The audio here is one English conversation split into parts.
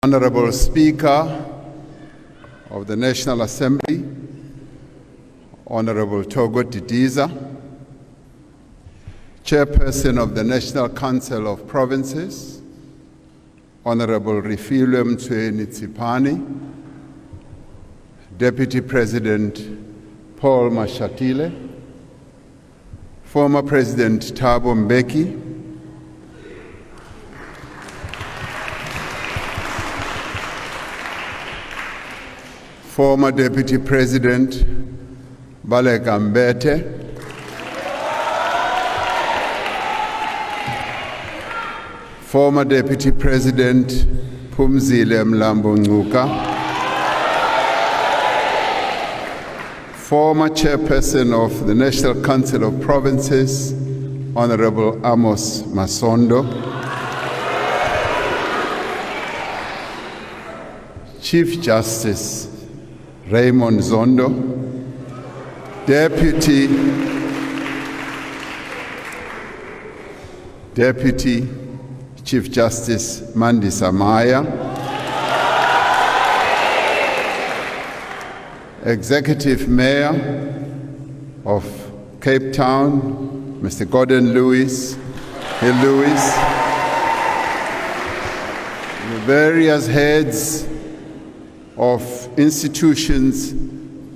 Honorable Speaker of the National Assembly, Honorable Togo Didiza, Chairperson of the National Council of Provinces, Honorable Refilwe Mtsweni-Tsipane, Deputy President Paul Mashatile, former President Thabo Mbeki, former Deputy President Baleka Mbete, former Deputy President Phumzile Mlambo Ngcuka, former Chairperson of the National Council of Provinces, Honorable Amos Masondo, Chief Justice Raymond Zondo, Deputy Chief Justice Mandisa Maya, Executive Mayor of Cape Town, Mr. Gordon Lewis, the various heads of institutions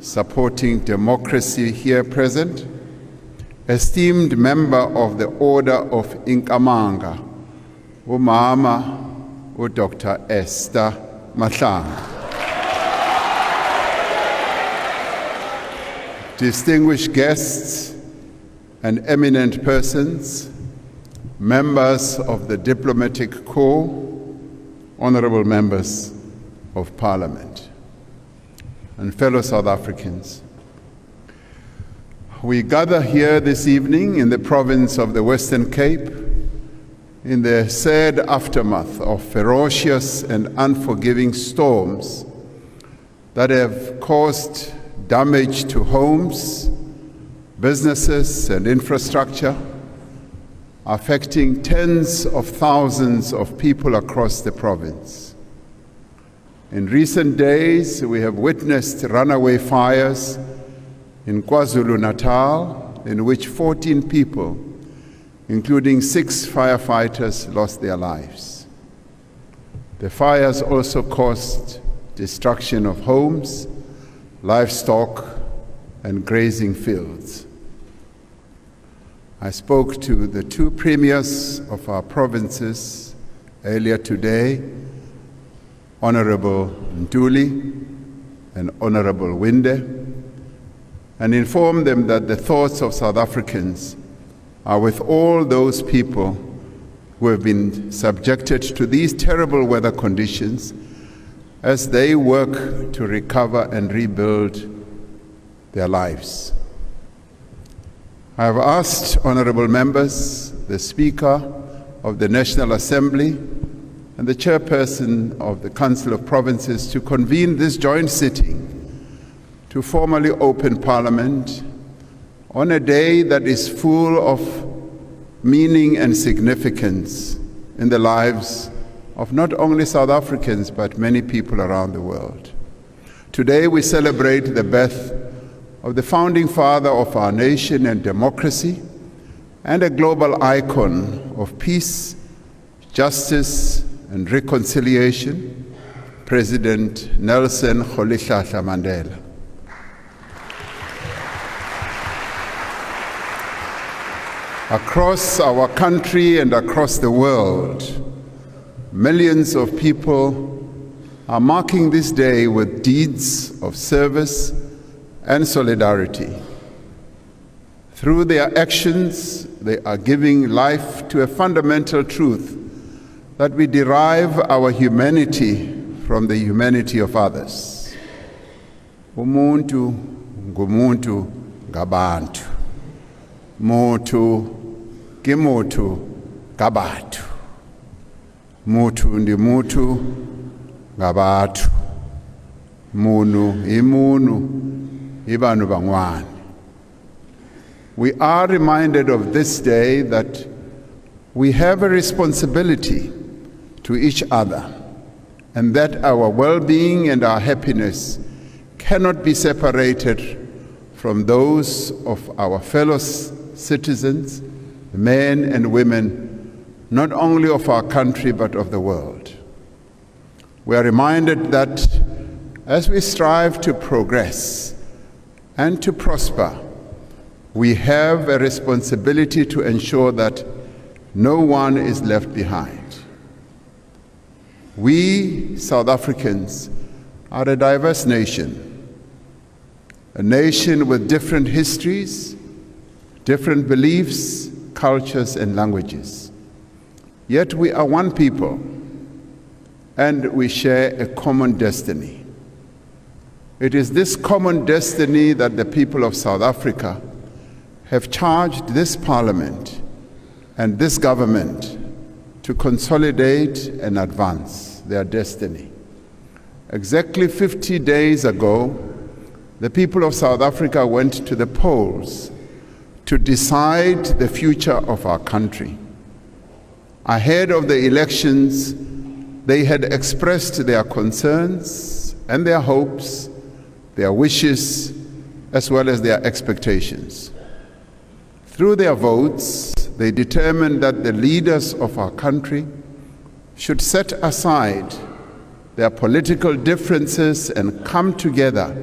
supporting democracy here present, esteemed member of the Order of Inkamanga, Umama Dr. Esther Mahlanga, distinguished guests and eminent persons, members of the Diplomatic Corps, honorable members of Parliament, and fellow South Africans. We gather here this evening in the province of the Western Cape in the sad aftermath of ferocious and unforgiving storms that have caused damage to homes, businesses, and infrastructure, affecting tens of thousands of people across the province. In recent days, we have witnessed runaway fires in KwaZulu-Natal, in which 14 people, including 6 firefighters, lost their lives. The fires also caused destruction of homes, livestock, and grazing fields. I spoke to the 2 premiers of our provinces earlier today, Honorable Ntuli and Honorable Winde, and informed them that the thoughts of South Africans are with all those people who have been subjected to these terrible weather conditions as they work to recover and rebuild their lives. I have asked honorable members, the Speaker of the National Assembly, and the Chairperson of the Council of Provinces to convene this joint sitting to formally open Parliament on a day that is full of meaning and significance in the lives of not only South Africans, but many people around the world. Today we celebrate the birth of the founding father of our nation and democracy, and a global icon of peace, justice, and reconciliation, President Nelson Rolihlahla Mandela. Across our country and across the world, millions of people are marking this day with deeds of service and solidarity. Through their actions, they are giving life to a fundamental truth that we derive our humanity from the humanity of others. Umuntu ngumuntu ngabantu. Mutu kimutu ngabantu. Mutu ndi mutu ngabantu. Munu imunu ibanu bangwane. We are reminded of this day that we have a responsibility to each other and that our well-being and our happiness cannot be separated from those of our fellow citizens, men and women, not only of our country but of the world. We are reminded that as we strive to progress and to prosper, we have a responsibility to ensure that no one is left behind. We, South Africans, are a diverse nation, a nation with different histories, different beliefs, cultures, and languages. Yet we are one people, and we share a common destiny. It is this common destiny that the people of South Africa have charged this Parliament and this government to consolidate and advance their destiny. Exactly 50 days ago, the people of South Africa went to the polls to decide the future of our country. Ahead of the elections, they had expressed their concerns and their hopes, their wishes, as well as their expectations. Through their votes, they determined that the leaders of our country should set aside their political differences and come together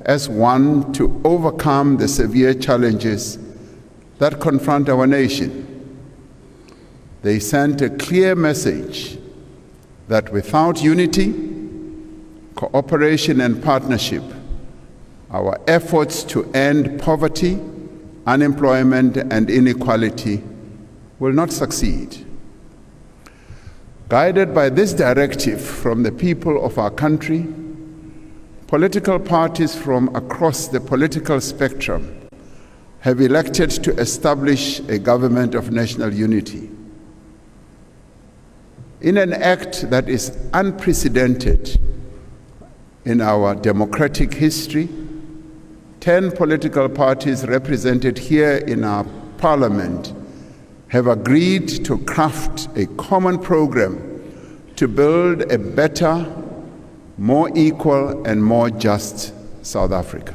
as one to overcome the severe challenges that confront our nation. They sent a clear message that without unity, cooperation, and partnership, our efforts to end poverty, unemployment, and inequality will not succeed. Guided by this directive from the people of our country, political parties from across the political spectrum have elected to establish a government of national unity. In an act that is unprecedented in our democratic history, 10 political parties represented here in our Parliament have agreed to craft a common program to build a better, more equal, and more just South Africa.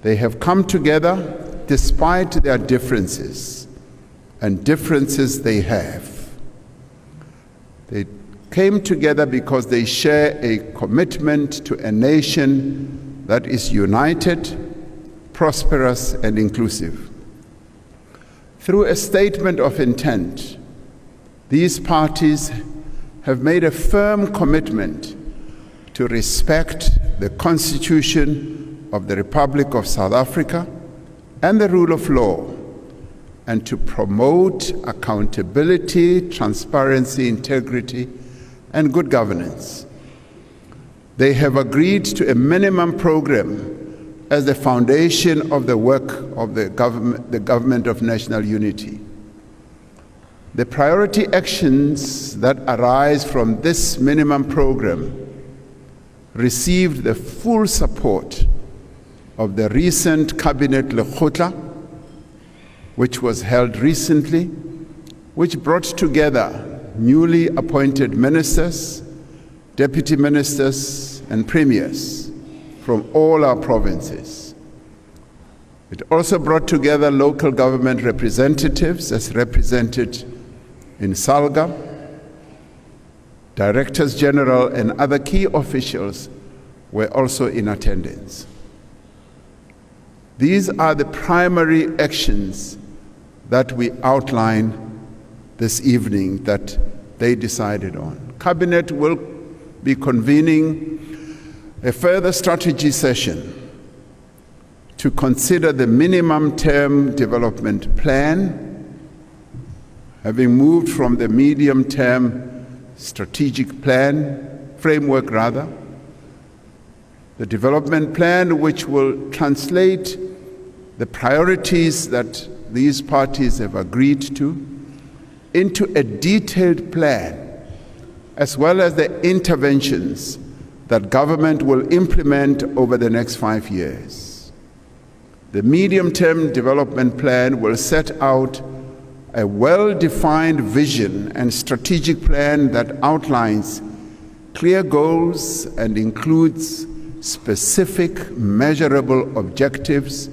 They have come together despite their differences, and differences they have. They came together because they share a commitment to a nation that is united, prosperous, and inclusive. Through a statement of intent, these parties have made a firm commitment to respect the Constitution of the Republic of South Africa and the rule of law, and to promote accountability, transparency, integrity, and good governance. They have agreed to a minimum program as the foundation of the work of the government of national unity. The priority actions that arise from this minimum program received the full support of the recent Cabinet Lekgotla, which was held recently, which brought together newly appointed ministers, deputy ministers, and premiers from all our provinces. It also brought together local government representatives as represented in Salga. Directors General and other key officials were also in attendance. These are the primary actions that we outline this evening that they decided on. Cabinet will be convening a further strategy session to consider the minimum term development plan, having moved from the medium term strategic plan, framework rather, the development plan which will translate the priorities that these parties have agreed to into a detailed plan, as well as the interventions that government will implement over the next 5 years. The medium-term development plan will set out a well-defined vision and strategic plan that outlines clear goals and includes specific, measurable objectives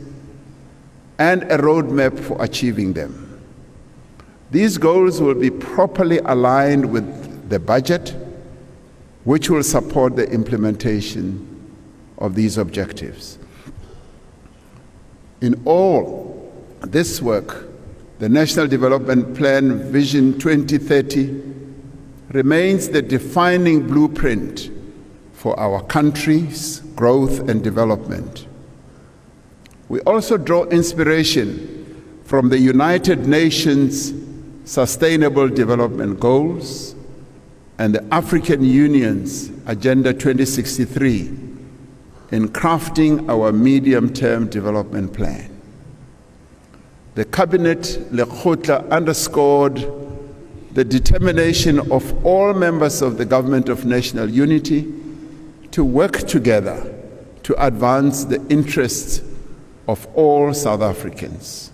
and a roadmap for achieving them. These goals will be properly aligned with the budget, which will support the implementation of these objectives. In all this work, the National Development Plan Vision 2030 remains the defining blueprint for our country's growth and development. We also draw inspiration from the United Nations Sustainable Development Goals and the African Union's Agenda 2063 in crafting our medium-term development plan. The Cabinet Lekgotla underscored the determination of all members of the Government of National Unity to work together to advance the interests of all South Africans,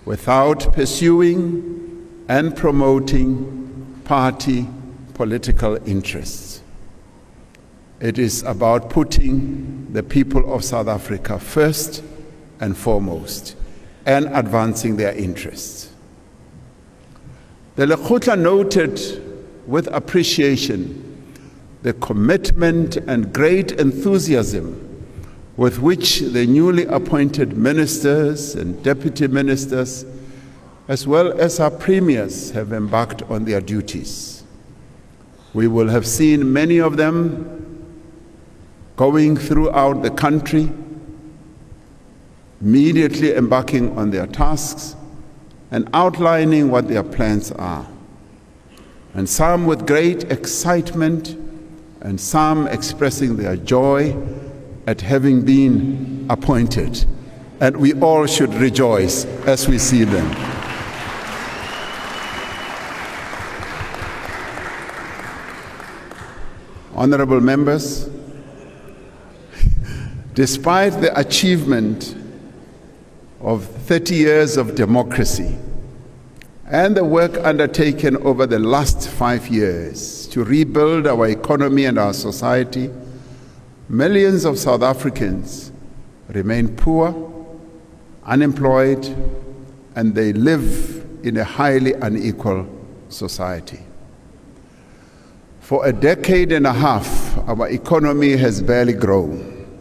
without pursuing and promoting party political interests. It is about putting the people of South Africa first and foremost and advancing their interests. The Lekgotla noted with appreciation the commitment and great enthusiasm with which the newly appointed ministers and deputy ministers, as well as our premiers, have embarked on their duties. We will have seen many of them going throughout the country, immediately embarking on their tasks and outlining what their plans are. And some with great excitement, and some expressing their joy at having been appointed. And we all should rejoice as we see them. Honorable members, despite the achievement of 30 years of democracy and the work undertaken over the last 5 years to rebuild our economy and our society, millions of South Africans remain poor, unemployed, and they live in a highly unequal society. For a decade and a half, our economy has barely grown.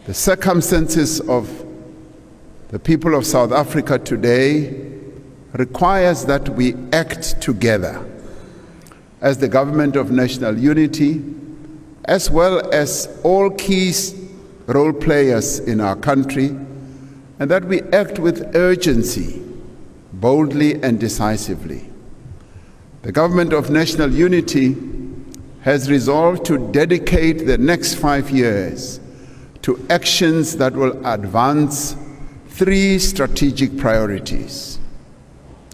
The circumstances of the people of South Africa today requires that we act together as the Government of National Unity, as well as all key role players in our country, and that we act with urgency, boldly and decisively. The Government of National Unity has resolved to dedicate the next 5 years to actions that will advance 3 strategic priorities.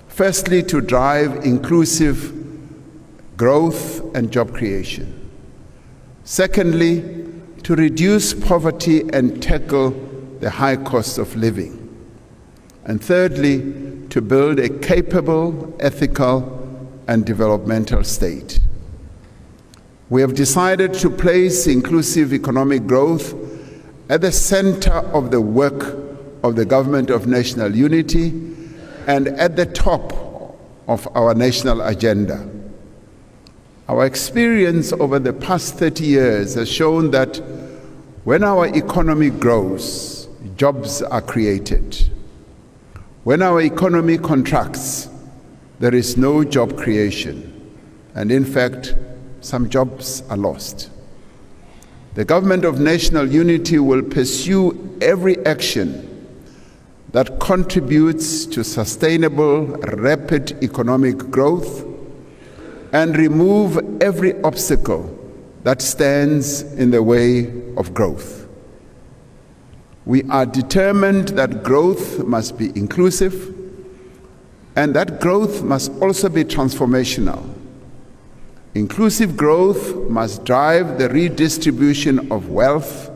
Firstly, to drive inclusive growth and job creation. Secondly, to reduce poverty and tackle the high cost of living. And thirdly, to build a capable, ethical, and developmental state. We have decided to place inclusive economic growth at the center of the work of the Government of National Unity and at the top of our national agenda. Our experience over the past 30 years has shown that when our economy grows, jobs are created. When our economy contracts, there is no job creation, and in fact, some jobs are lost. The Government of National Unity will pursue every action that contributes to sustainable, rapid economic growth and remove every obstacle that stands in the way of growth. We are determined that growth must be inclusive and that growth must also be transformational. Inclusive growth must drive the redistribution of wealth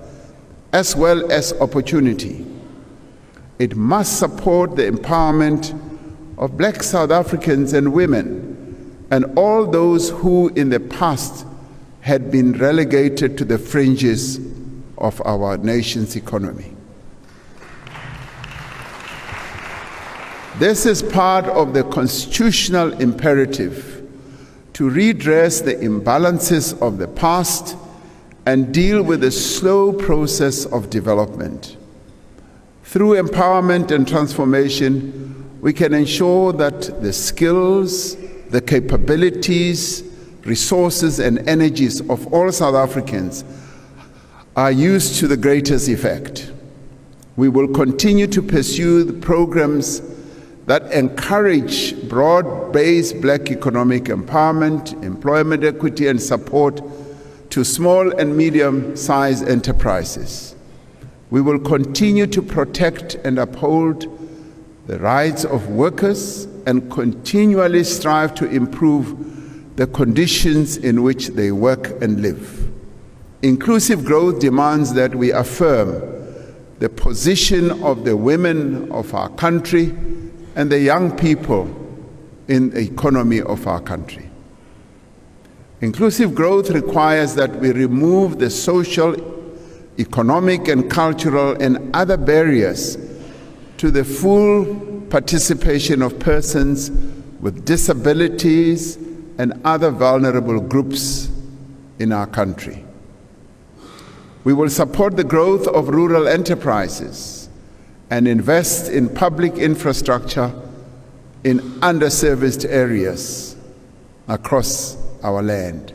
as well as opportunity. It must support the empowerment of Black South Africans and women and all those who in the past had been relegated to the fringes of our nation's economy. This is part of the constitutional imperative to redress the imbalances of the past and deal with the slow process of development. Through empowerment and transformation, we can ensure that the skills, the capabilities, resources, and energies of all South Africans are used to the greatest effect. We will continue to pursue the programs that encourage broad-based Black economic empowerment, employment equity, and support to small and medium-sized enterprises. We will continue to protect and uphold the rights of workers and continually strive to improve the conditions in which they work and live. Inclusive growth demands that we affirm the position of the women of our country and the young people in the economy of our country. Inclusive growth requires that we remove the social, economic, and cultural and other barriers to the full participation of persons with disabilities and other vulnerable groups in our country. We will support the growth of rural enterprises and invest in public infrastructure in underserviced areas across our land.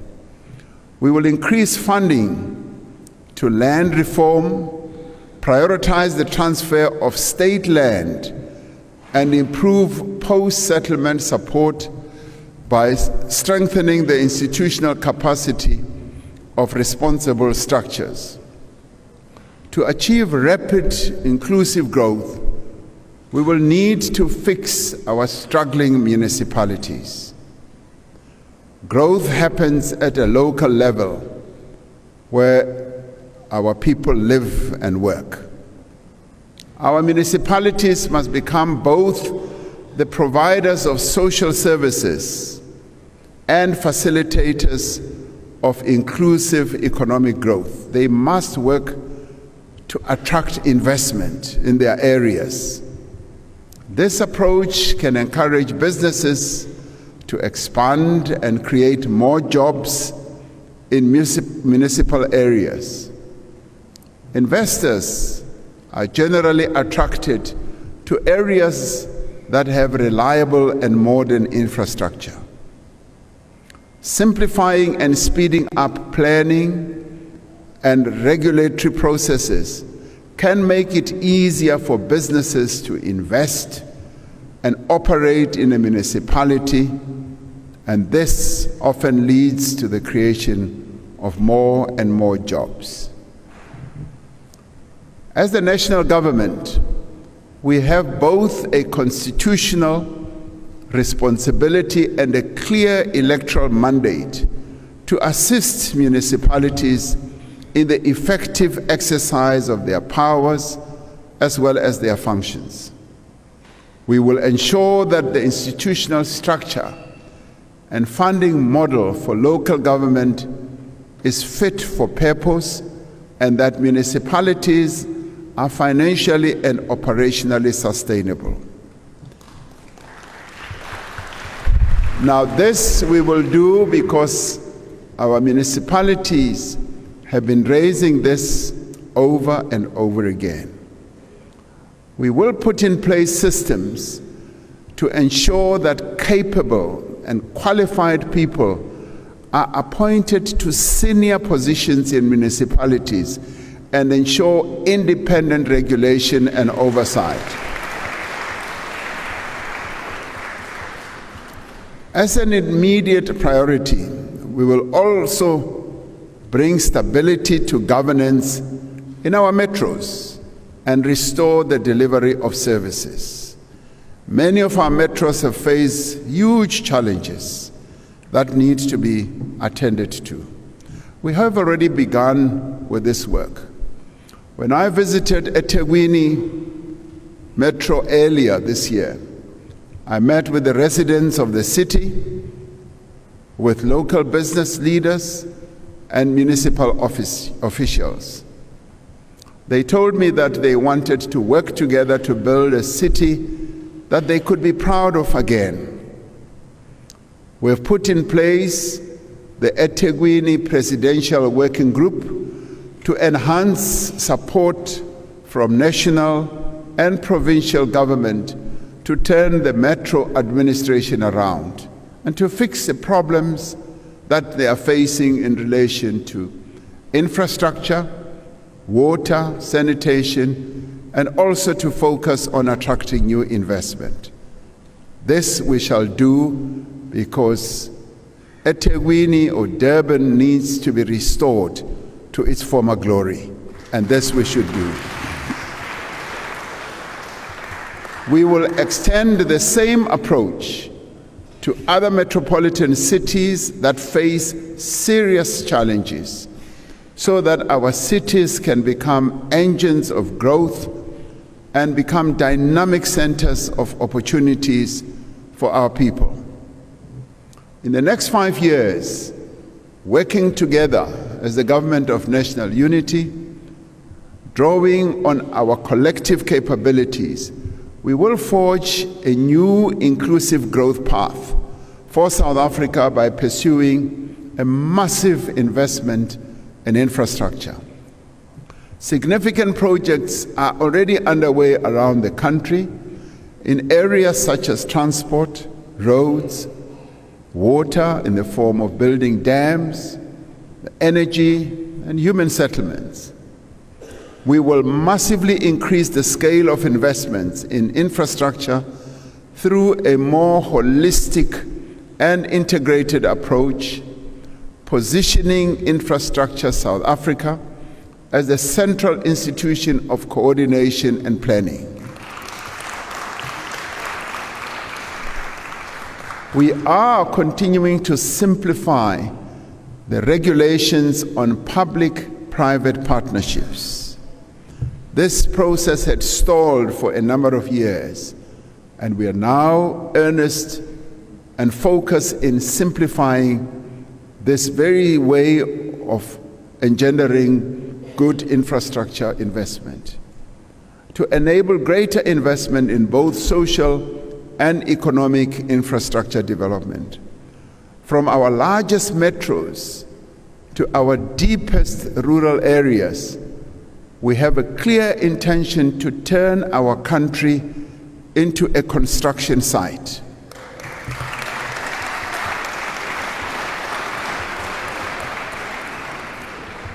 We will increase funding to land reform, prioritize the transfer of state land, and improve post-settlement support by strengthening the institutional capacity of responsible structures. To achieve rapid inclusive growth, we will need to fix our struggling municipalities. Growth happens at a local level where our people live and work. Our municipalities must become both the providers of social services and facilitators of inclusive economic growth. They must work to attract investment in their areas. This approach can encourage businesses to expand and create more jobs in municipal areas. Investors are generally attracted to areas that have reliable and modern infrastructure. Simplifying and speeding up planning and regulatory processes can make it easier for businesses to invest and operate in a municipality, and this often leads to the creation of more and more jobs. As the national government, we have both a constitutional responsibility and a clear electoral mandate to assist municipalities in the effective exercise of their powers as well as their functions. We will ensure that the institutional structure and funding model for local government is fit for purpose and that municipalities are financially and operationally sustainable. Now, this we will do because our municipalities have been raising this over and over again. We will put in place systems to ensure that capable and qualified people are appointed to senior positions in municipalities and ensure independent regulation and oversight. As an immediate priority, we will also bring stability to governance in our metros and restore the delivery of services. Many of our metros have faced huge challenges that need to be attended to. We have already begun with this work. When I visited eThekwini Metro earlier this year, I met with the residents of the city with local business leaders and municipal officials. They told me that they wanted to work together to build a city that they could be proud of again. We've put in place the eThekwini Presidential Working Group to enhance support from national and provincial government to turn the metro administration around and to fix the problems that they are facing in relation to infrastructure, water, sanitation, and also to focus on attracting new investment. This we shall do because eThekwini or Durban needs to be restored to its former glory, and this we should do. We will extend the same approach to other metropolitan cities that face serious challenges so that our cities can become engines of growth and become dynamic centers of opportunities for our people. In the next 5 years, working together as the government of national unity, drawing on our collective capabilities, we will forge a new inclusive growth path for South Africa by pursuing a massive investment in infrastructure. Significant projects are already underway around the country in areas such as transport, roads, water in the form of building dams, energy, and human settlements. We will massively increase the scale of investments in infrastructure through a more holistic and integrated approach, positioning Infrastructure South Africa as the central institution of coordination and planning. We are continuing to simplify the regulations on public-private partnerships. This process had stalled for a number of years, and we are now earnest and focused in simplifying this very way of engendering good infrastructure investment to enable greater investment in both social and economic infrastructure development. From our largest metros to our deepest rural areas, we have a clear intention to turn our country into a construction site.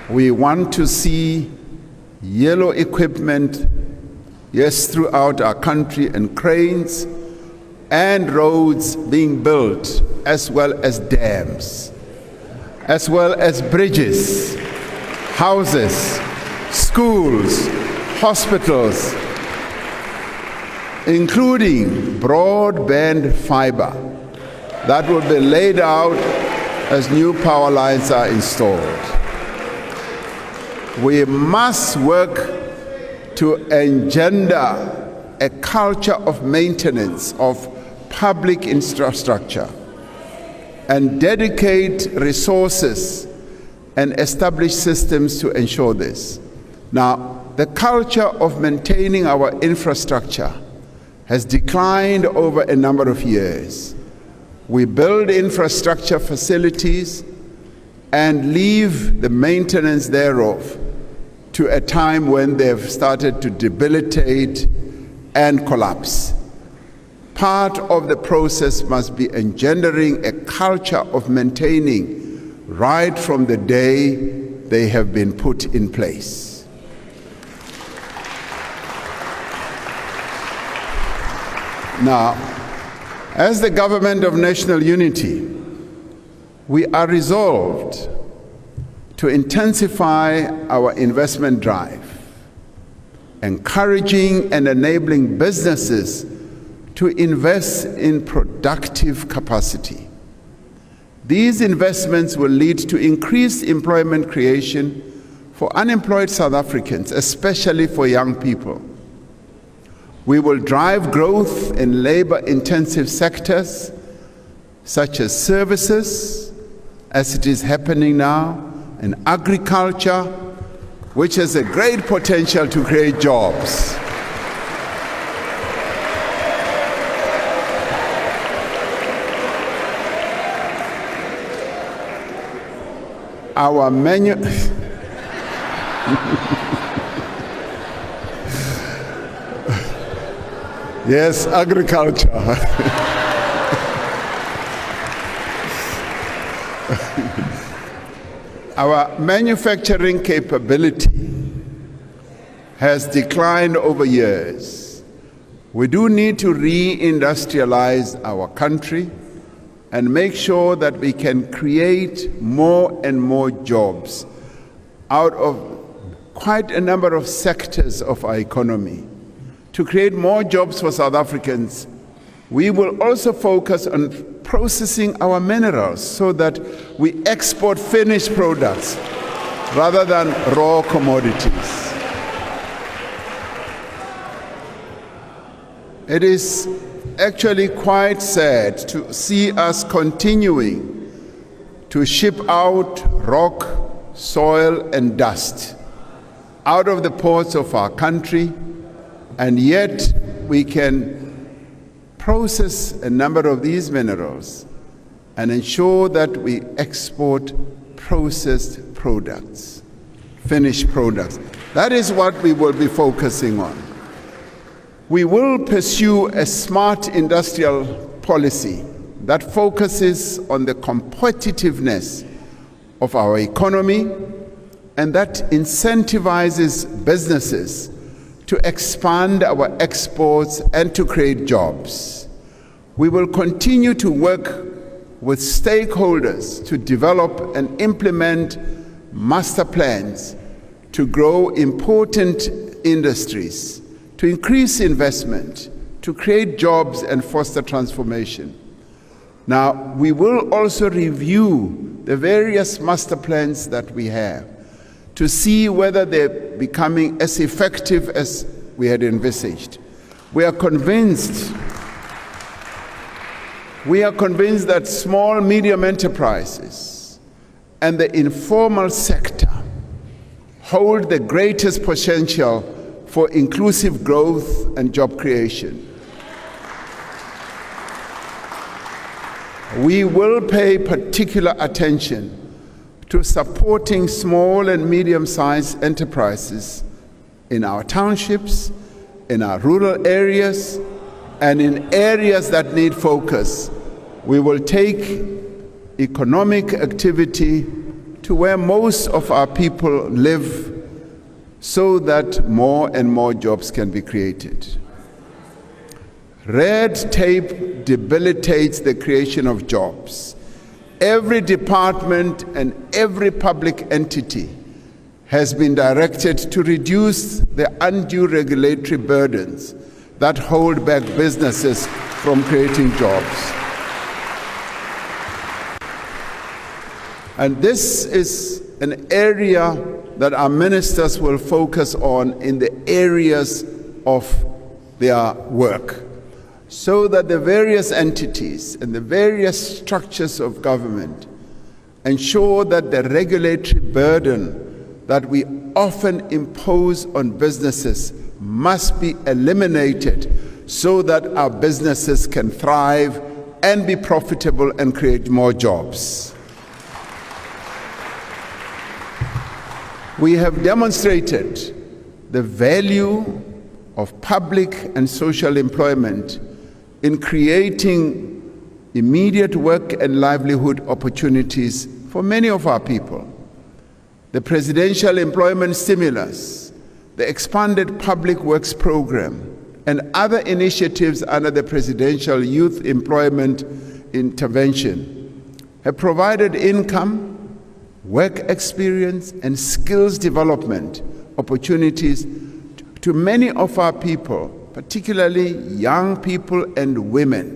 We want to see yellow equipment, yes, throughout our country, and cranes and roads being built, as well as dams, as well as bridges, houses, schools, hospitals, including broadband fiber that will be laid out as new power lines are installed. We must work to engender a culture of maintenance of public infrastructure and dedicate resources and establish systems to ensure this. Now, the culture of maintaining our infrastructure has declined over a number of years. We build infrastructure facilities and leave the maintenance thereof to a time when they've started to debilitate and collapse. Part of the process must be engendering a culture of maintaining right from the day they have been put in place. Now, as the government of national unity, we are resolved to intensify our investment drive, encouraging and enabling businesses to invest in productive capacity. These investments will lead to increased employment creation for unemployed South Africans, especially for young people. We will drive growth in labor-intensive sectors such as services, as it is happening now in agriculture, which has a great potential to create jobs. Our menu... Yes, agriculture. Our manufacturing capability has declined over years. We do need to re-industrialize our country and make sure that we can create more and more jobs out of quite a number of sectors of our economy. To create more jobs for South Africans, we will also focus on processing our minerals so that we export finished products rather than raw commodities. It is actually quite sad to see us continuing to ship out rock, soil, and dust out of the ports of our country, and yet we can process a number of these minerals and ensure that we export processed products, finished products. That is what we will be focusing on. We will pursue a smart industrial policy that focuses on the competitiveness of our economy and that incentivizes businesses to expand our exports and to create jobs. We will continue to work with stakeholders to develop and implement master plans to grow important industries, to increase investment, to create jobs and foster transformation. Now, we will also review the various master plans that we have to see whether they're becoming as effective as we had envisaged. We are convinced that small, medium enterprises and the informal sector hold the greatest potential for inclusive growth and job creation. We will pay particular attention to supporting small and medium-sized enterprises in our townships, in our rural areas, and in areas that need focus. We will take economic activity to where most of our people live so that more and more jobs can be created. Red tape debilitates the creation of jobs. Every department and every public entity has been directed to reduce the undue regulatory burdens that hold back businesses from creating jobs. And this is an area that our ministers will focus on in the areas of their work, so that the various entities and the various structures of government ensure that the regulatory burden that we often impose on businesses must be eliminated so that our businesses can thrive and be profitable and create more jobs. We have demonstrated the value of public and social employment in creating immediate work and livelihood opportunities for many of our people. The Presidential Employment Stimulus, the expanded Public Works Program, and other initiatives under the Presidential Youth Employment Intervention have provided income, work experience, and skills development opportunities to many of our people, particularly young people and women.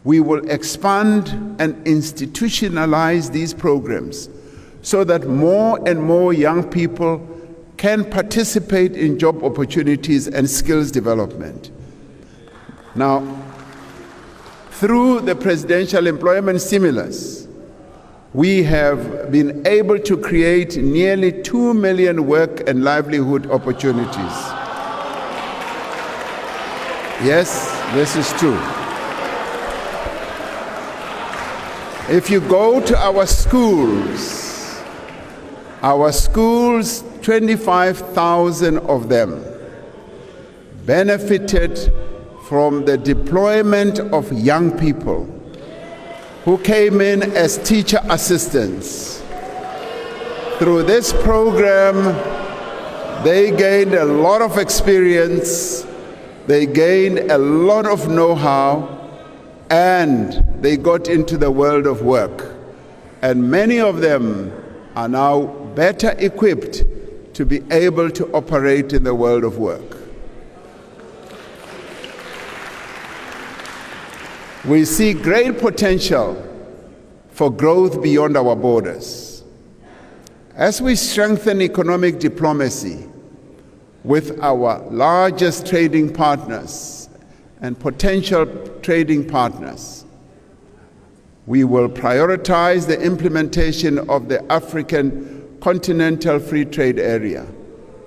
We will expand and institutionalize these programs so that more and more young people can participate in job opportunities and skills development. Now, through the Presidential Employment Stimulus, we have been able to create nearly 2 million work and livelihood opportunities. Yes, this is true. If you go to our schools, 25,000 of them benefited from the deployment of young people who came in as teacher assistants. Through this program, they gained a lot of experience, they gained a lot of know-how, and they got into the world of work. And many of them are now better equipped to be able to operate in the world of work. We see great potential for growth beyond our borders. As we strengthen economic diplomacy with our largest trading partners and potential trading partners, we will prioritize the implementation of the African Continental Free Trade Area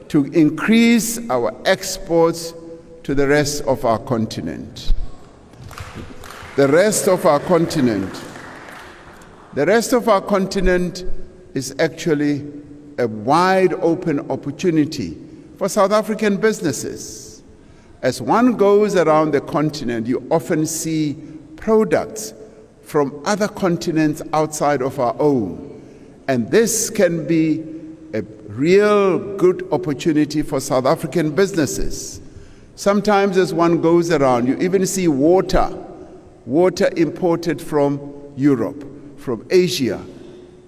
to increase our exports to the rest of our continent. The rest of our continent is actually a wide open opportunity for South African businesses. As one goes around the continent, you often see products from other continents outside of our own. And this can be a real good opportunity for South African businesses. Sometimes as one goes around, you even see water imported from Europe, from Asia.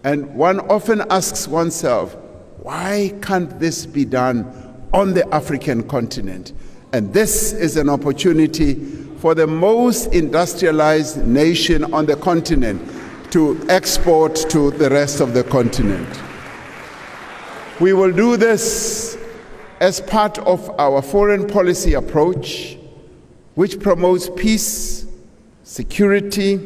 And one often asks oneself, why can't this be done on the African continent? And this is an opportunity for the most industrialized nation on the continent to export to the rest of the continent. We will do this as part of our foreign policy approach, which promotes peace, security,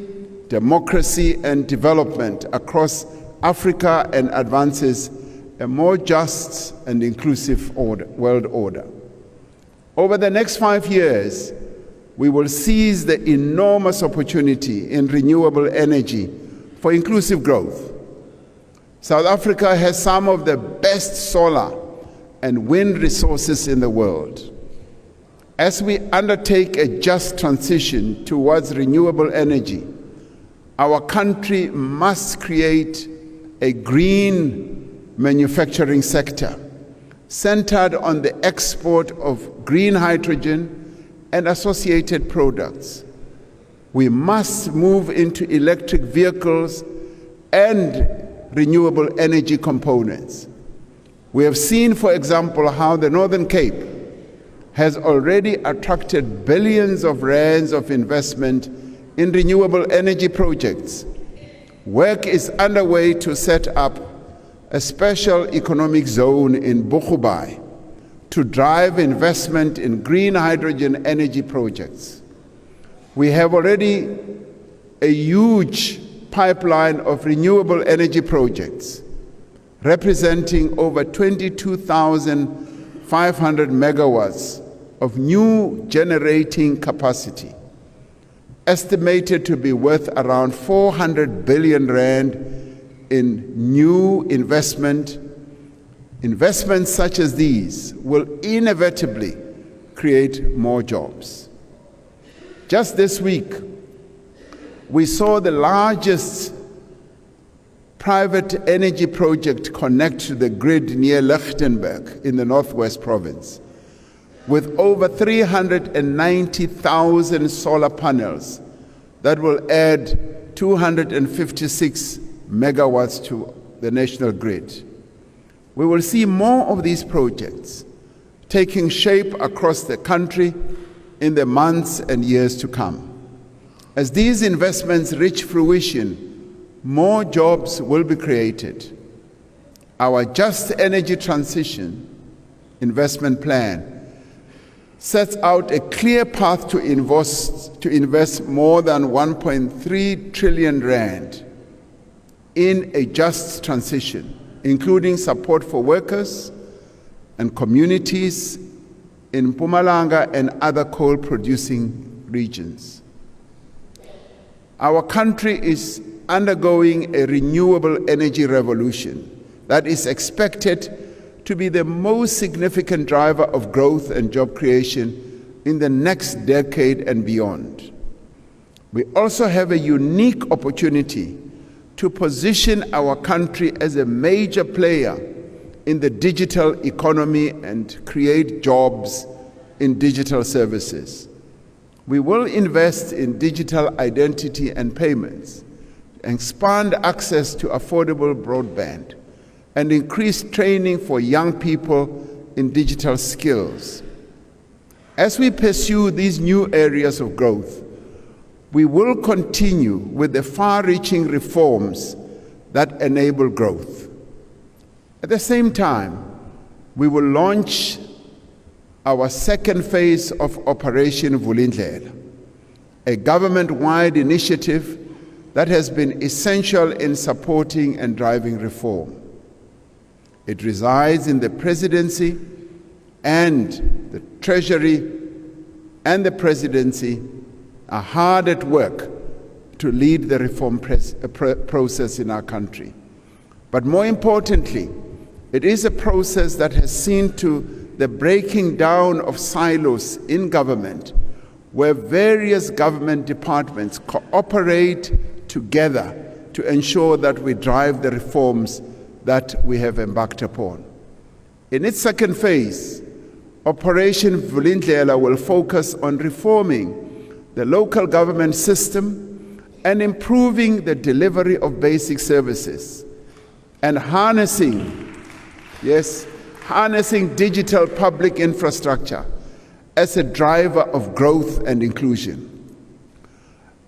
democracy, and development across Africa and advances a more just and inclusive world order. Over the next 5 years, we will seize the enormous opportunity in renewable energy for inclusive growth. South Africa has some of the best solar and wind resources in the world. As we undertake a just transition towards renewable energy, our country must create a green manufacturing sector centered on the export of green hydrogen and associated products. We must move into electric vehicles and renewable energy components. We have seen, for example, how the Northern Cape has already attracted billions of rands of investment in renewable energy projects. Work is underway to set up a special economic zone in Bochubai to drive investment in green hydrogen energy projects. We have already a huge pipeline of renewable energy projects representing over 22,500 megawatts of new generating capacity, estimated to be worth around 400 billion rand in new investment. Investments such as these will inevitably create more jobs. Just this week, we saw the largest private energy project connect to the grid near Lichtenburg in the Northwest Province, with over 390,000 solar panels that will add 256 megawatts to the national grid. We will see more of these projects taking shape across the country in the months and years to come. As these investments reach fruition, more jobs will be created. Our Just Energy Transition investment plan sets out a clear path to invest more than 1.3 trillion rand in a just transition, including support for workers and communities in Mpumalanga and other coal-producing regions. Our country is undergoing a renewable energy revolution that is expected to be the most significant driver of growth and job creation in the next decade and beyond. We also have a unique opportunity to position our country as a major player in the digital economy and create jobs in digital services. We will invest in digital identity and payments, expand access to affordable broadband, and increase training for young people in digital skills. As we pursue these new areas of growth, we will continue with the far-reaching reforms that enable growth. At the same time, we will launch our second phase of Operation Vulindlela, a government-wide initiative that has been essential in supporting and driving reform. It resides in the Presidency, and the Treasury and the Presidency are hard at work to lead the reform process in our country. But more importantly, it is a process that has seen to the breaking down of silos in government, where various government departments cooperate together to ensure that we drive the reforms that we have embarked upon. In its second phase, Operation Vulindlela will focus on reforming the local government system and improving the delivery of basic services and harnessing digital public infrastructure as a driver of growth and inclusion.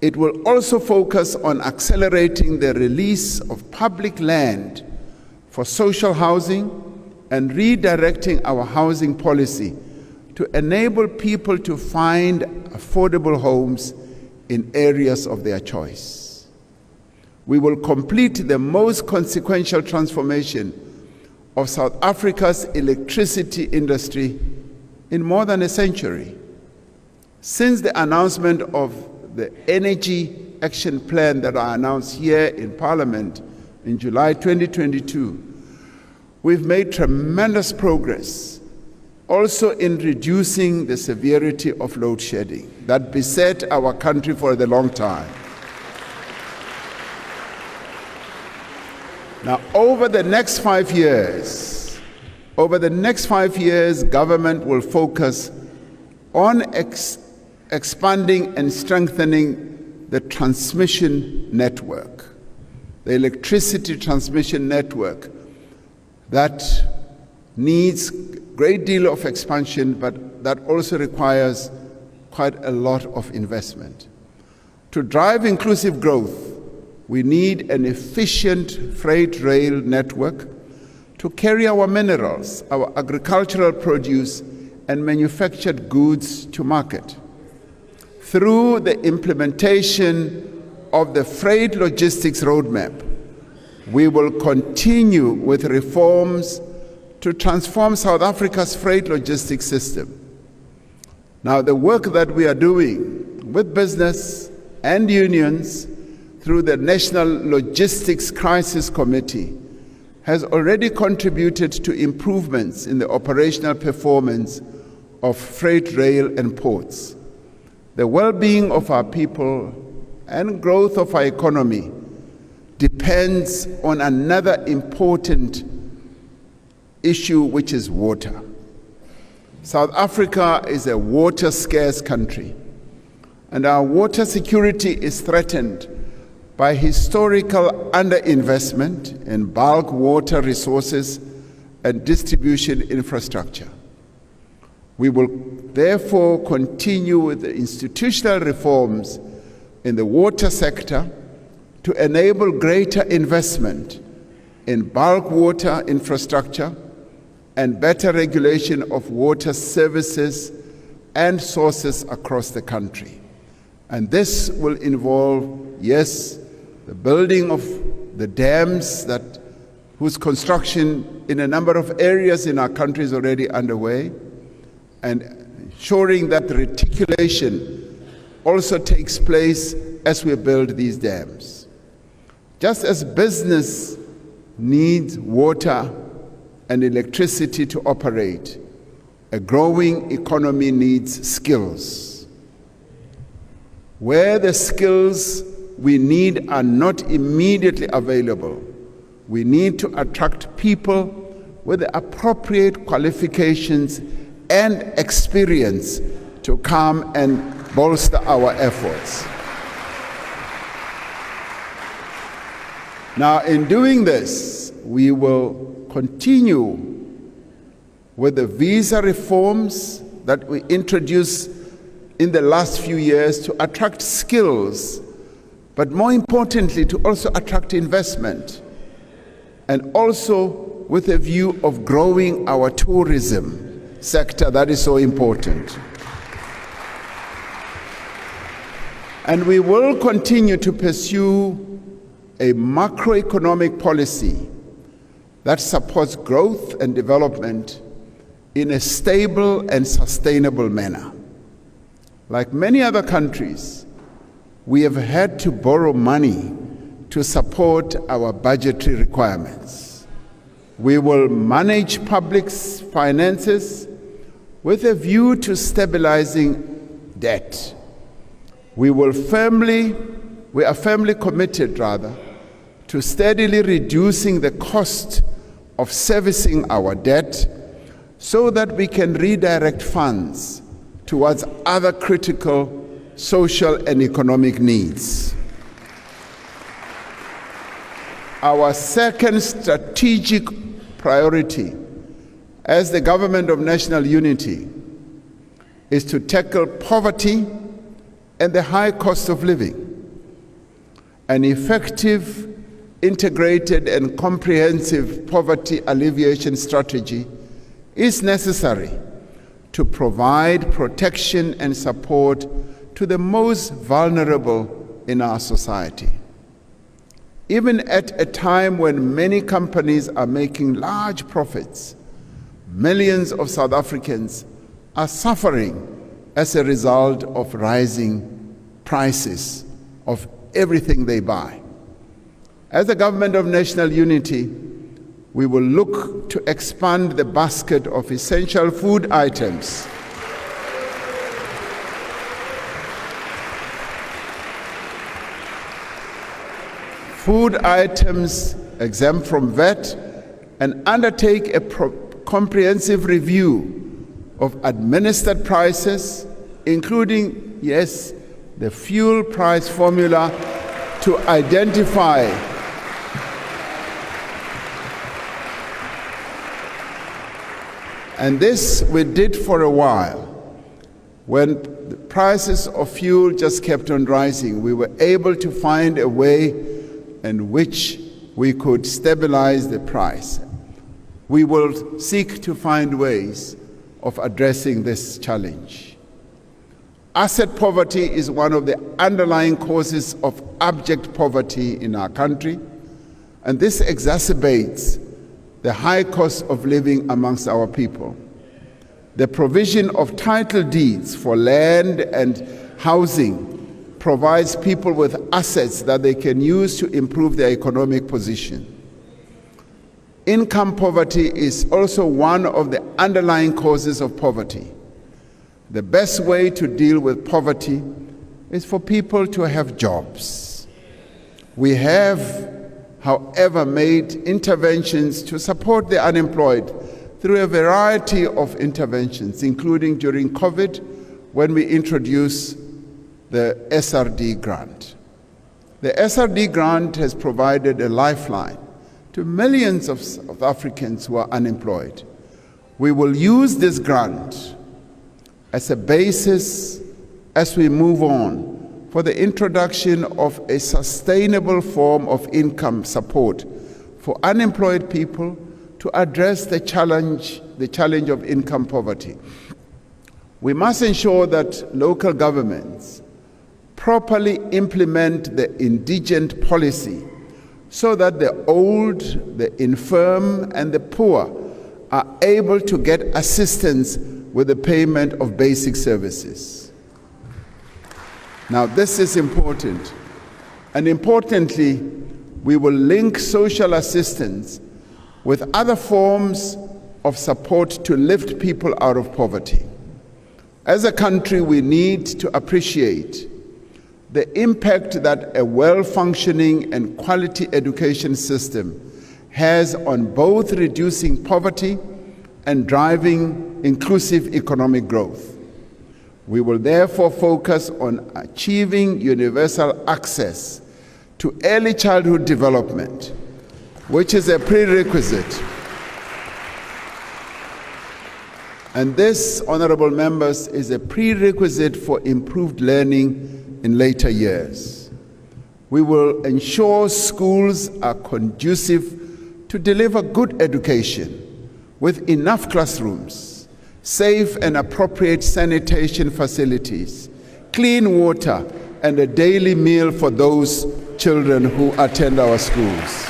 It will also focus on accelerating the release of public land for social housing and redirecting our housing policy to enable people to find affordable homes in areas of their choice. We will complete the most consequential transformation of South Africa's electricity industry in more than a century. Since the announcement of the Energy Action Plan that I announced here in Parliament in July 2022, we've made tremendous progress also in reducing the severity of load shedding that beset our country for a long time. Now, over the next 5 years, government will focus on expanding and strengthening the transmission network, the electricity transmission network that needs a great deal of expansion, but that also requires quite a lot of investment. To drive inclusive growth, we need an efficient freight rail network to carry our minerals, our agricultural produce, and manufactured goods to market. Through the implementation of the Freight Logistics Roadmap, we will continue with reforms to transform South Africa's freight logistics system. Now, the work that we are doing with business and unions through the National Logistics Crisis Committee has already contributed to improvements in the operational performance of freight rail and ports. The well-being of our people and growth of our economy depends on another important issue, which is water. South Africa is a water-scarce country, and our water security is threatened by historical underinvestment in bulk water resources and distribution infrastructure. We will therefore continue with the institutional reforms in the water sector to enable greater investment in bulk water infrastructure and better regulation of water services and sources across the country. And this will involve, yes, the building of the dams whose construction in a number of areas in our country is already underway, and ensuring that the reticulation also takes place as we build these dams. Just as business needs water and electricity to operate, a growing economy needs skills. Where the skills we need are not immediately available, we need to attract people with the appropriate qualifications and experience to come and bolster our efforts. Now, in doing this, we will continue with the visa reforms that we introduced in the last few years to attract skills, but more importantly, to also attract investment, and also with a view of growing our tourism sector that is so important. And we will continue to pursue a macroeconomic policy that supports growth and development in a stable and sustainable manner. Like many other countries, we have had to borrow money to support our budgetary requirements. We will manage public finances with a view to stabilizing debt. We are firmly committed, to steadily reducing the cost of servicing our debt so that we can redirect funds towards other critical social and economic needs. Our second strategic priority as the Government of National Unity is to tackle poverty and the high cost of living. An effective, integrated and comprehensive poverty alleviation strategy is necessary to provide protection and support to the most vulnerable in our society. Even at a time when many companies are making large profits, millions of South Africans are suffering as a result of rising prices of everything they buy. As the Government of National Unity, we will look to expand the basket of essential food items exempt from VAT, and undertake a comprehensive review of administered prices, including, yes, the fuel price formula, to identify and this we did for a while. When the prices of fuel just kept on rising, we were able to find a way in which we could stabilize the price. We will seek to find ways of addressing this challenge. Asset poverty is one of the underlying causes of abject poverty in our country, and this exacerbates the high cost of living amongst our people. The provision of title deeds for land and housing provides people with assets that they can use to improve their economic position. Income poverty is also one of the underlying causes of poverty. The best way to deal with poverty is for people to have jobs. We have, however, made interventions to support the unemployed through a variety of interventions, including during COVID, when we introduced the SRD grant. The SRD grant has provided a lifeline to millions of South Africans who are unemployed. We will use this grant as a basis as we move on for the introduction of a sustainable form of income support for unemployed people to address the challenge of income poverty. We must ensure that local governments properly implement the indigent policy so that the old, the infirm, and the poor are able to get assistance with the payment of basic services. Now, this is important. And importantly, we will link social assistance with other forms of support to lift people out of poverty. As a country, we need to appreciate the impact that a well-functioning and quality education system has on both reducing poverty and driving inclusive economic growth. We will therefore focus on achieving universal access to early childhood development, which is a prerequisite. And this, honorable members, is a prerequisite for improved learning in later years. We will ensure schools are conducive to deliver good education with enough classrooms, safe and appropriate sanitation facilities, clean water, and a daily meal for those children who attend our schools.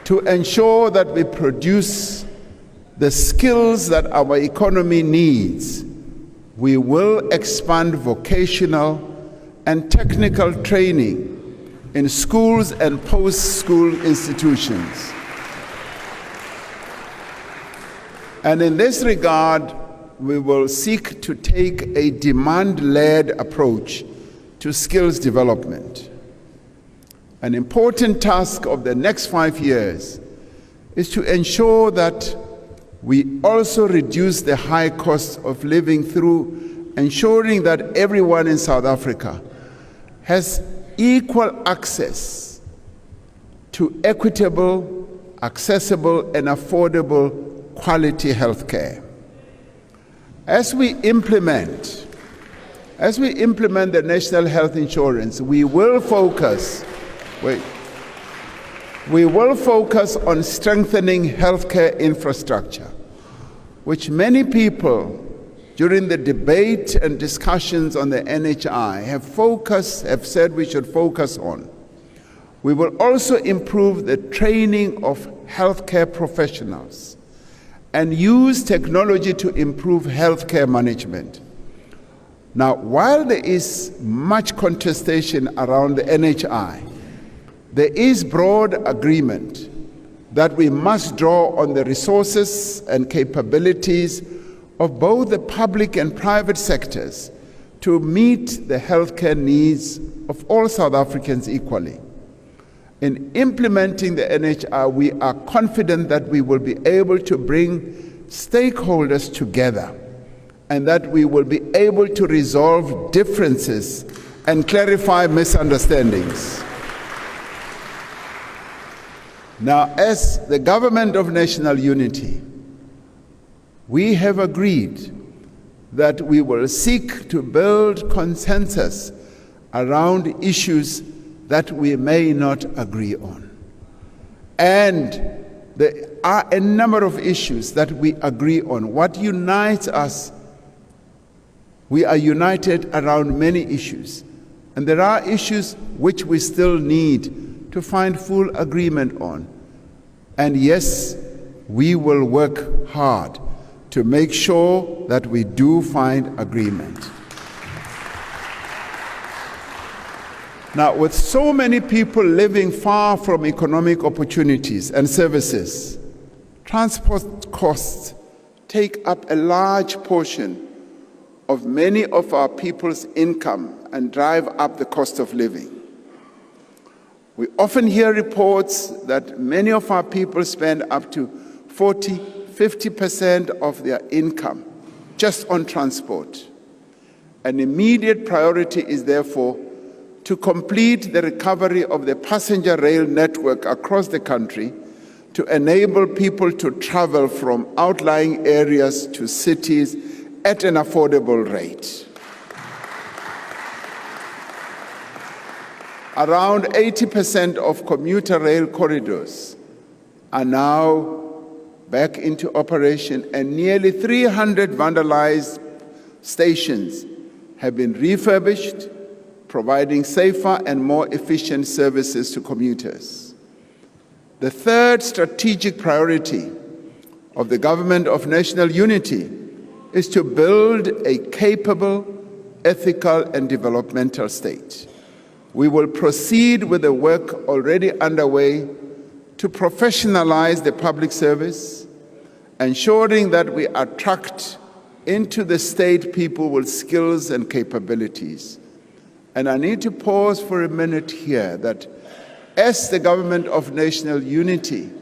To ensure that we produce the skills that our economy needs, we will expand vocational and technical training in schools and post-school institutions. And in this regard, we will seek to take a demand-led approach to skills development. An important task of the next 5 years is to ensure that we also reduce the high cost of living through ensuring that everyone in South Africa has equal access to equitable, accessible, and affordable quality health care. As we implement the National Health Insurance, we will focus on strengthening healthcare infrastructure, which many people during the debate and discussions on the NHI have said we should focus on. We will also improve the training of healthcare professionals and use technology to improve healthcare management. Now, while there is much contestation around the NHI, there is broad agreement that we must draw on the resources and capabilities of both the public and private sectors to meet the healthcare needs of all South Africans equally. In implementing the NHI, we are confident that we will be able to bring stakeholders together and that we will be able to resolve differences and clarify misunderstandings. Now, as the Government of National Unity, we have agreed that we will seek to build consensus around issues that we may not agree on. And there are a number of issues that we agree on. What unites us, we are united around many issues. And there are issues which we still need to find full agreement on. And yes, we will work hard to make sure that we do find agreement. Now, with so many people living far from economic opportunities and services, transport costs take up a large portion of many of our people's income and drive up the cost of living. We often hear reports that many of our people spend up to 40–50% of their income just on transport. An immediate priority is therefore to complete the recovery of the passenger rail network across the country to enable people to travel from outlying areas to cities at an affordable rate. Around 80% of commuter rail corridors are now back into operation, and nearly 300 vandalized stations have been refurbished, providing safer and more efficient services to commuters. The third strategic priority of the Government of National Unity is to build a capable, ethical, and developmental state. We will proceed with the work already underway to professionalize the public service, ensuring that we attract into the state people with skills and capabilities. And I need to pause for a minute here that as the Government of National Unity,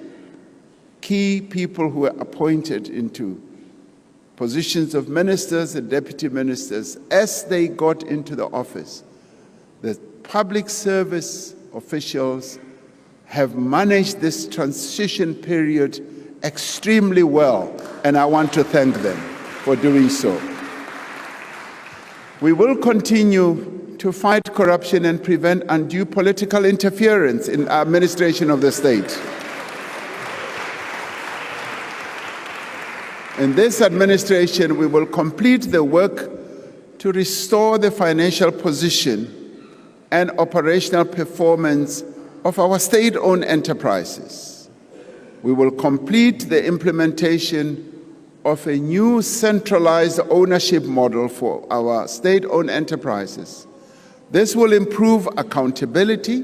key people who were appointed into positions of ministers and deputy ministers, as they got into the office, the public service officials have managed this transition period extremely well, and I want to thank them for doing so. We will continue to fight corruption and prevent undue political interference in our administration of the state. In this administration, we will complete the work to restore the financial position and operational performance of our state-owned enterprises. We will complete the implementation of a new centralized ownership model for our state-owned enterprises. This will improve accountability,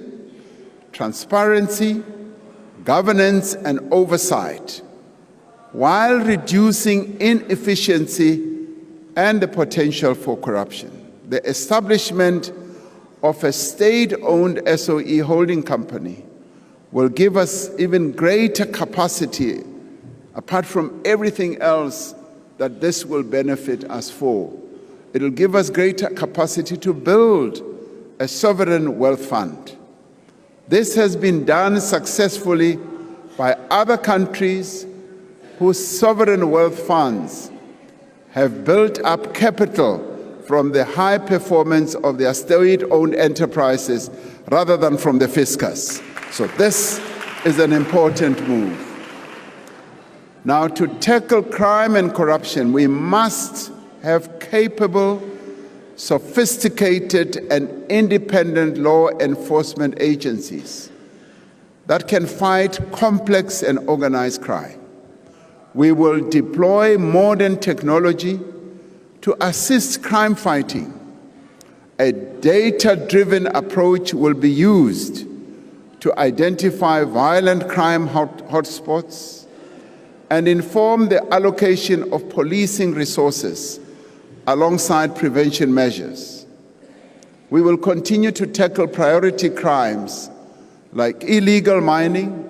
transparency, governance, and oversight, while reducing inefficiency and the potential for corruption. The establishment of a state-owned SOE holding company will give us even greater capacity, apart from everything else that this will benefit us for. It will give us greater capacity to build a sovereign wealth fund. This has been done successfully by other countries whose sovereign wealth funds have built up capital from the high performance of their state-owned enterprises rather than from the fiscus. So this is an important move. Now, to tackle crime and corruption, we must have capable, sophisticated, and independent law enforcement agencies that can fight complex and organized crime. We will deploy modern technology to assist crime fighting. A data-driven approach will be used to identify violent crime hotspots and inform the allocation of policing resources alongside prevention measures. We will continue to tackle priority crimes like illegal mining,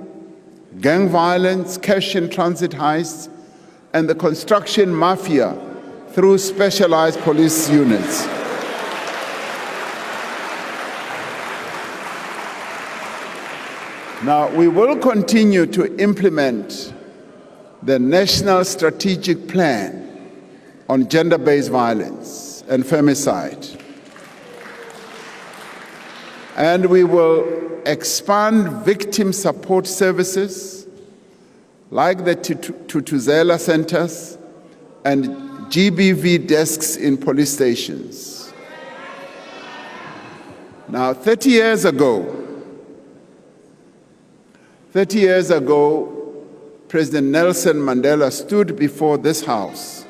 gang violence, cash and transit heists, and the construction mafia through specialized police units. Now, we will continue to implement the National Strategic Plan on Gender-Based Violence and Femicide. And we will expand victim support services like the Tutuzela centers and GBV desks in police stations. Now, 30 years ago, President Nelson Mandela stood before this House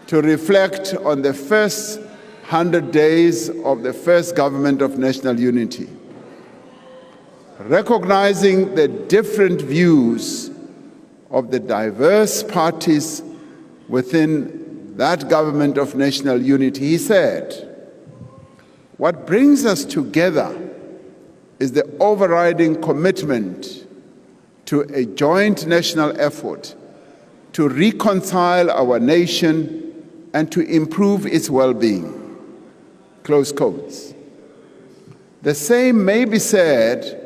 to reflect on the first 100 days of the first Government of National Unity. Recognizing the different views of the diverse parties within that Government of National Unity, he said, "What brings us together is the overriding commitment to a joint national effort to reconcile our nation and to improve its well-being." Close quotes. The same may be said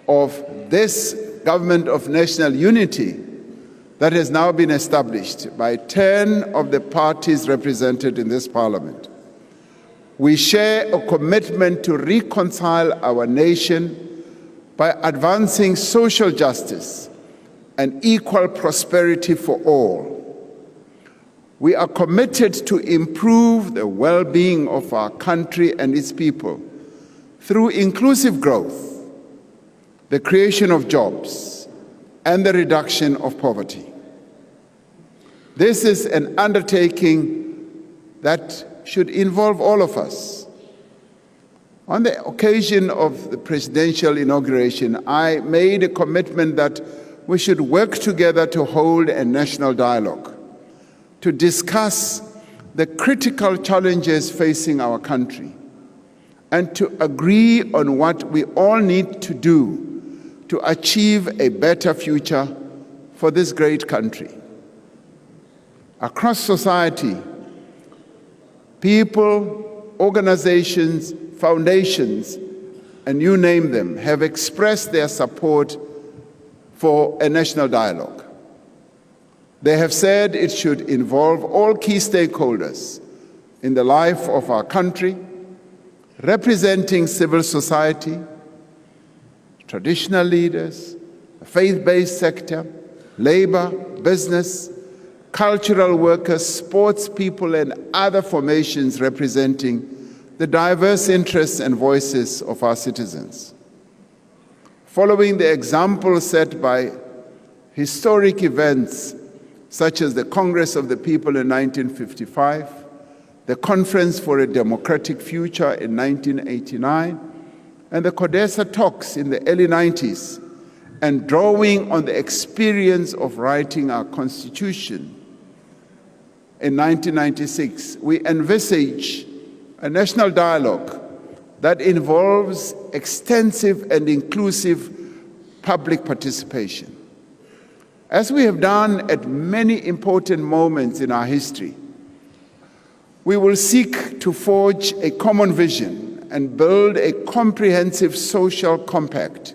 of this Government of National Unity that has now been established by 10 of the parties represented in this Parliament. We share a commitment to reconcile our nation by advancing social justice and equal prosperity for all. We are committed to improve the well-being of our country and its people through inclusive growth, the creation of jobs, and the reduction of poverty. This is an undertaking that should involve all of us. On the occasion of the presidential inauguration, I made a commitment that we should work together to hold a national dialogue, to discuss the critical challenges facing our country, and to agree on what we all need to do to achieve a better future for this great country. Across society, people, organizations, foundations, and you name them, have expressed their support for a national dialogue. They have said it should involve all key stakeholders in the life of our country, representing civil society, traditional leaders, the faith-based sector, labor, business, cultural workers, sports people, and other formations representing the diverse interests and voices of our citizens. Following the example set by historic events such as the Congress of the People in 1955, the Conference for a Democratic Future in 1989, and the CODESA talks in the early 90s, and drawing on the experience of writing our Constitution in 1996, we envisage a national dialogue that involves extensive and inclusive public participation. As we have done at many important moments in our history, we will seek to forge a common vision and build a comprehensive social compact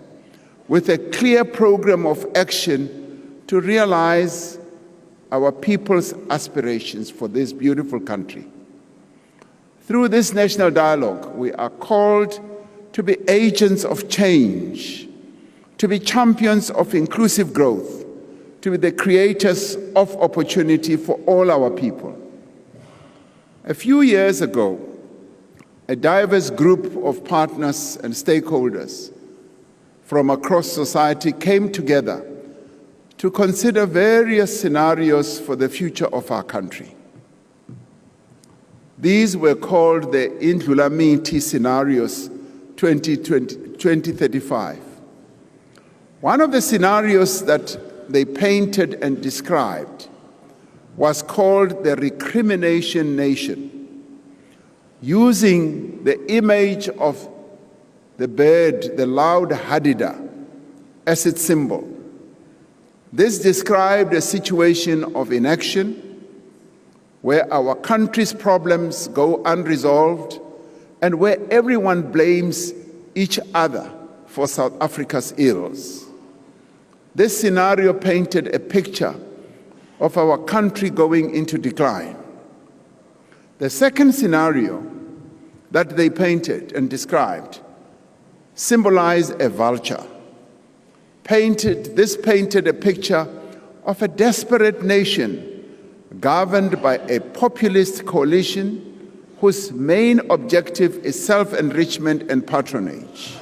with a clear program of action to realize our people's aspirations for this beautiful country. Through this national dialogue, we are called to be agents of change, to be champions of inclusive growth, to be the creators of opportunity for all our people. A few years ago, a diverse group of partners and stakeholders from across society came together to consider various scenarios for the future of our country. These were called the Indlulamiti Scenarios 2035. One of the scenarios that they painted and described was called the Recrimination Nation, using the image of the bird, the loud hadida, as its symbol. This described a situation of inaction where our country's problems go unresolved and where everyone blames each other for South Africa's ills. This scenario painted a picture of our country going into decline. The second scenario that they painted and described symbolized a vulture. This painted a picture of a desperate nation governed by a populist coalition whose main objective is self-enrichment and patronage.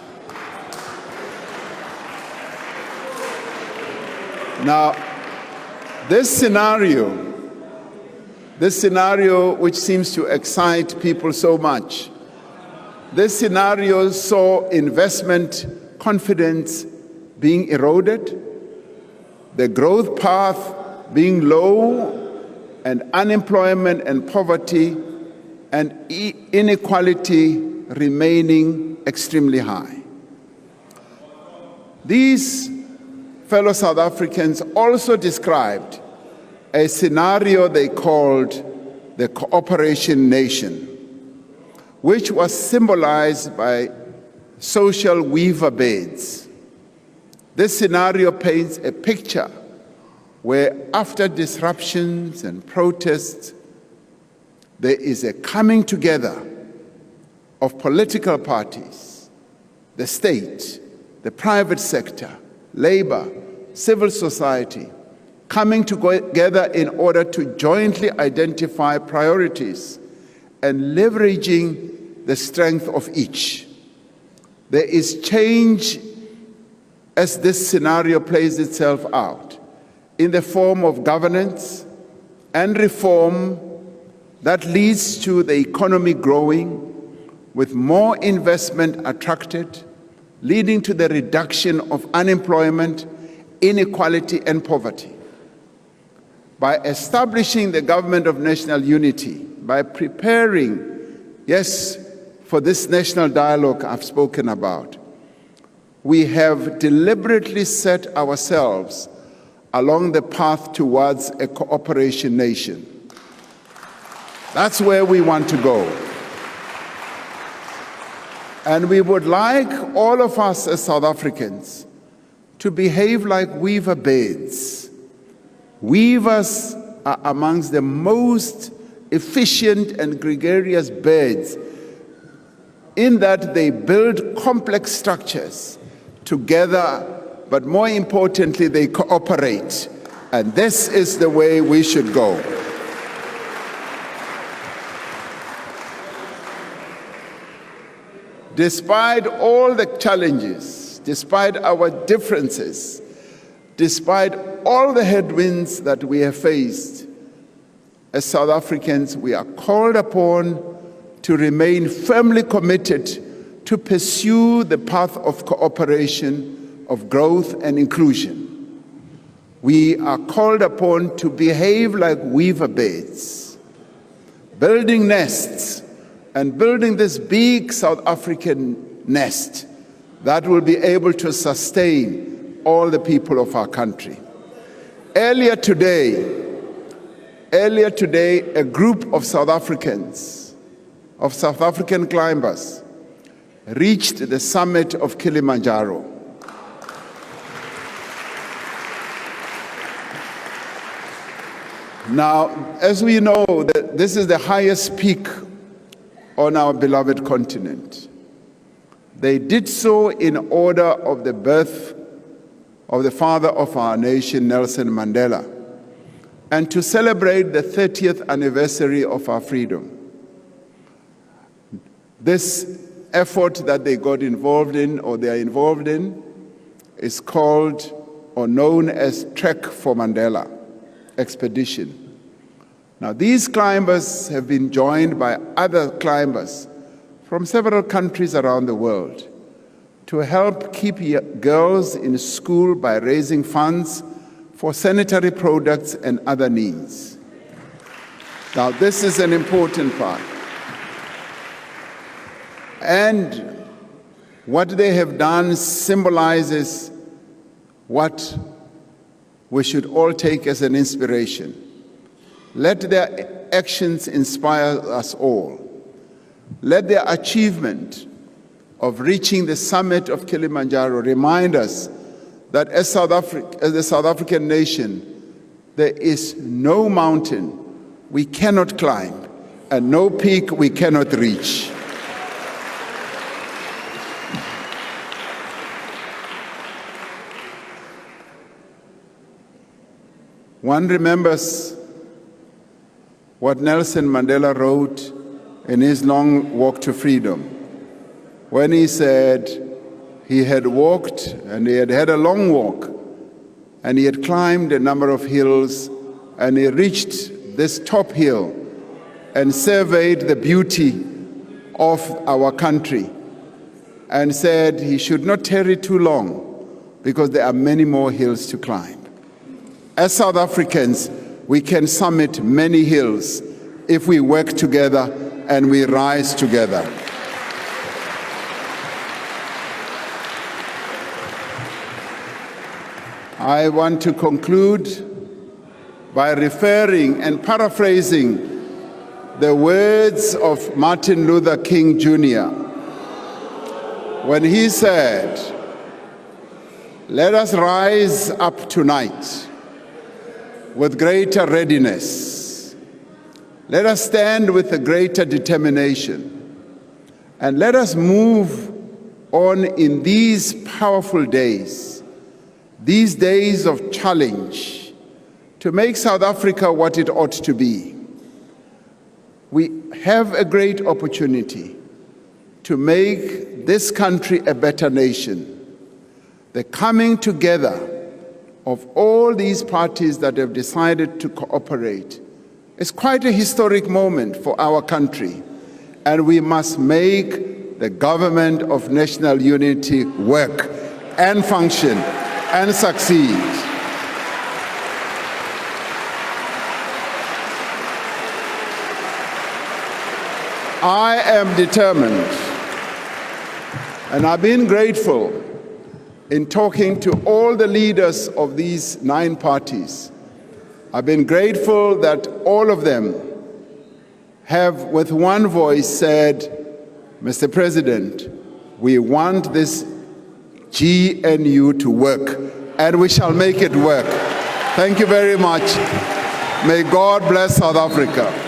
Now, this scenario which seems to excite people so much, this scenario saw investment confidence being eroded, the growth path being low, and unemployment and poverty and inequality remaining extremely high. These fellow South Africans also described a scenario they called the Cooperation Nation, which was symbolized by social weaver beds. This scenario paints a picture where after disruptions and protests, there is a coming together of political parties, the state, the private sector, labor, civil society, coming together in order to jointly identify priorities and leveraging the strength of each. There is change as this scenario plays itself out in the form of governance and reform that leads to the economy growing, with more investment attracted, leading to the reduction of unemployment, inequality, and poverty. By establishing the government of national unity, by preparing, yes, for this national dialogue I've spoken about, we have deliberately set ourselves along the path towards a cooperation nation. That's where we want to go. And we would like all of us as South Africans to behave like weaver birds. Weavers are amongst the most efficient and gregarious birds in that they build complex structures together, but more importantly, they cooperate. And this is the way we should go. Despite all the challenges, despite our differences, despite all the headwinds that we have faced, as South Africans, we are called upon to remain firmly committed to pursue the path of cooperation, of growth and inclusion. We are called upon to behave like weaver birds, building nests and building this big South African nest that will be able to sustain all the people of our country. Earlier today, a group of South Africans, of South African climbers, reached the summit of Kilimanjaro. Now, as we know, this is the highest peak on our beloved continent. They did so in honor of the birth of the father of our nation, Nelson Mandela, and to celebrate the 30th anniversary of our freedom. This effort that they got involved in, or they are involved in, is called or known as Trek for Mandela expedition. Now, these climbers have been joined by other climbers from several countries around the world to help keep girls in school by raising funds for sanitary products and other needs. Now, this is an important part. And what they have done symbolizes what we should all take as an inspiration. Let their actions inspire us all. Let their achievement of reaching the summit of Kilimanjaro remind us that as the South African nation, there is no mountain we cannot climb and no peak we cannot reach. One remembers what Nelson Mandela wrote in his long walk to freedom, when he said he had walked and he had had a long walk and he had climbed a number of hills and he reached this top hill and surveyed the beauty of our country and said he should not tarry too long because there are many more hills to climb. As South Africans, we can summit many hills if we work together and we rise together. I want to conclude by referring and paraphrasing the words of Martin Luther King Jr. when he said, "Let us rise up tonight with greater readiness. Let us stand with a greater determination. And let us move on in these powerful days, these days of challenge, to make South Africa what it ought to be. We have a great opportunity to make this country a better nation. The coming together of all these parties that have decided to cooperate is quite a historic moment for our country, and we must make the government of national unity work and function and succeed. I am determined, and I've been grateful in talking to all the leaders of these 9 parties. I've been grateful that all of them have with one voice said, Mr. President, we want this GNU to work, and we shall make it work. Thank you very much. May God bless South Africa.